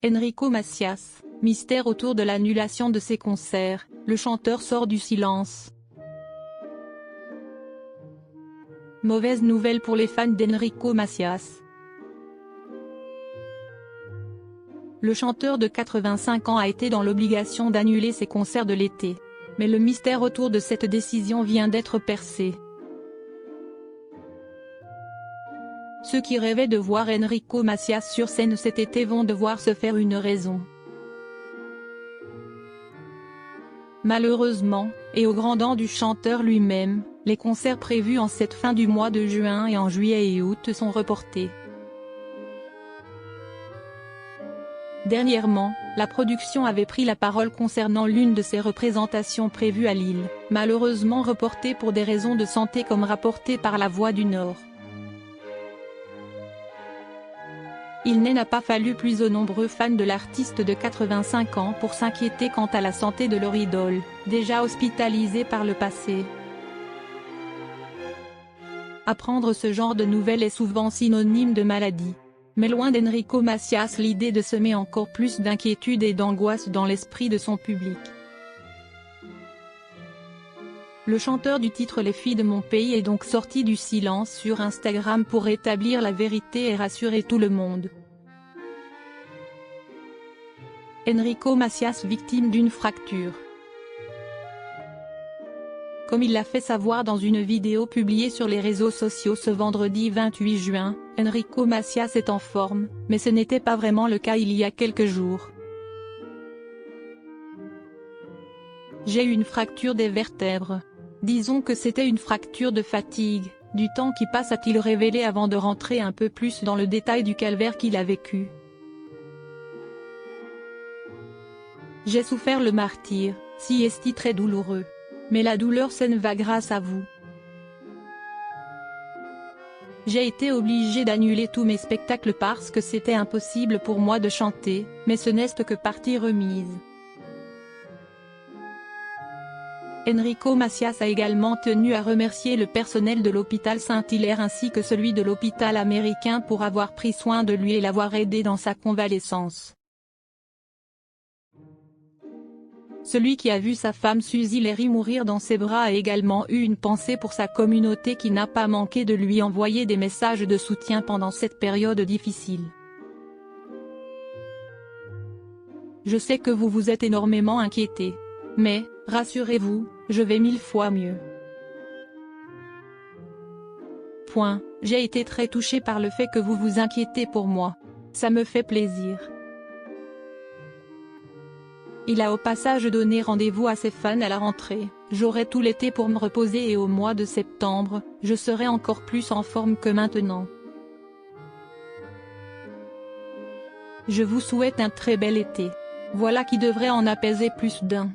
Enrico Macias, mystère autour de l'annulation de ses concerts, le chanteur sort du silence. Mauvaise nouvelle pour les fans d'Enrico Macias. Le chanteur de 85 ans a été dans l'obligation d'annuler ses concerts de l'été. Mais le mystère autour de cette décision vient d'être percé. Ceux qui rêvaient de voir Enrico Macias sur scène cet été vont devoir se faire une raison. Malheureusement, et au grand dam du chanteur lui-même, les concerts prévus en cette fin du mois de juin et en juillet et août sont reportés. Dernièrement, la production avait pris la parole concernant l'une de ses représentations prévues à Lille, malheureusement reportée pour des raisons de santé comme rapporté par La Voix du Nord. Il n'a pas fallu plus aux nombreux fans de l'artiste de 85 ans pour s'inquiéter quant à la santé de leur idole, déjà hospitalisée par le passé. Apprendre ce genre de nouvelles est souvent synonyme de maladie. Mais loin d'Enrico Macias, l'idée de semer encore plus d'inquiétude et d'angoisse dans l'esprit de son public. Le chanteur du titre Les filles de mon pays est donc sorti du silence sur Instagram pour rétablir la vérité et rassurer tout le monde. Enrico Macias victime d'une fracture. Comme il l'a fait savoir dans une vidéo publiée sur les réseaux sociaux ce vendredi 28 juin, Enrico Macias est en forme, mais ce n'était pas vraiment le cas il y a quelques jours. J'ai eu une fracture des vertèbres. Disons que c'était une fracture de fatigue, du temps qui passe, a-t-il révélé avant de rentrer un peu plus dans le détail du calvaire qu'il a vécu. J'ai souffert le martyre, si est-il très douloureux. Mais la douleur s'en va grâce à vous. J'ai été obligé d'annuler tous mes spectacles parce que c'était impossible pour moi de chanter, mais ce n'est que partie remise. Enrico Macias a également tenu à remercier le personnel de l'hôpital Saint-Hilaire ainsi que celui de l'hôpital américain pour avoir pris soin de lui et l'avoir aidé dans sa convalescence. Celui qui a vu sa femme Suzy Léry mourir dans ses bras a également eu une pensée pour sa communauté qui n'a pas manqué de lui envoyer des messages de soutien pendant cette période difficile. Je sais que vous vous êtes énormément inquiété. Mais, rassurez-vous, je vais 1000 fois mieux. J'ai été très touché par le fait que vous vous inquiétez pour moi. Ça me fait plaisir. Il a au passage donné rendez-vous à ses fans à la rentrée. J'aurai tout l'été pour me reposer et au mois de septembre, je serai encore plus en forme que maintenant. Je vous souhaite un très bel été. Voilà qui devrait en apaiser plus d'un.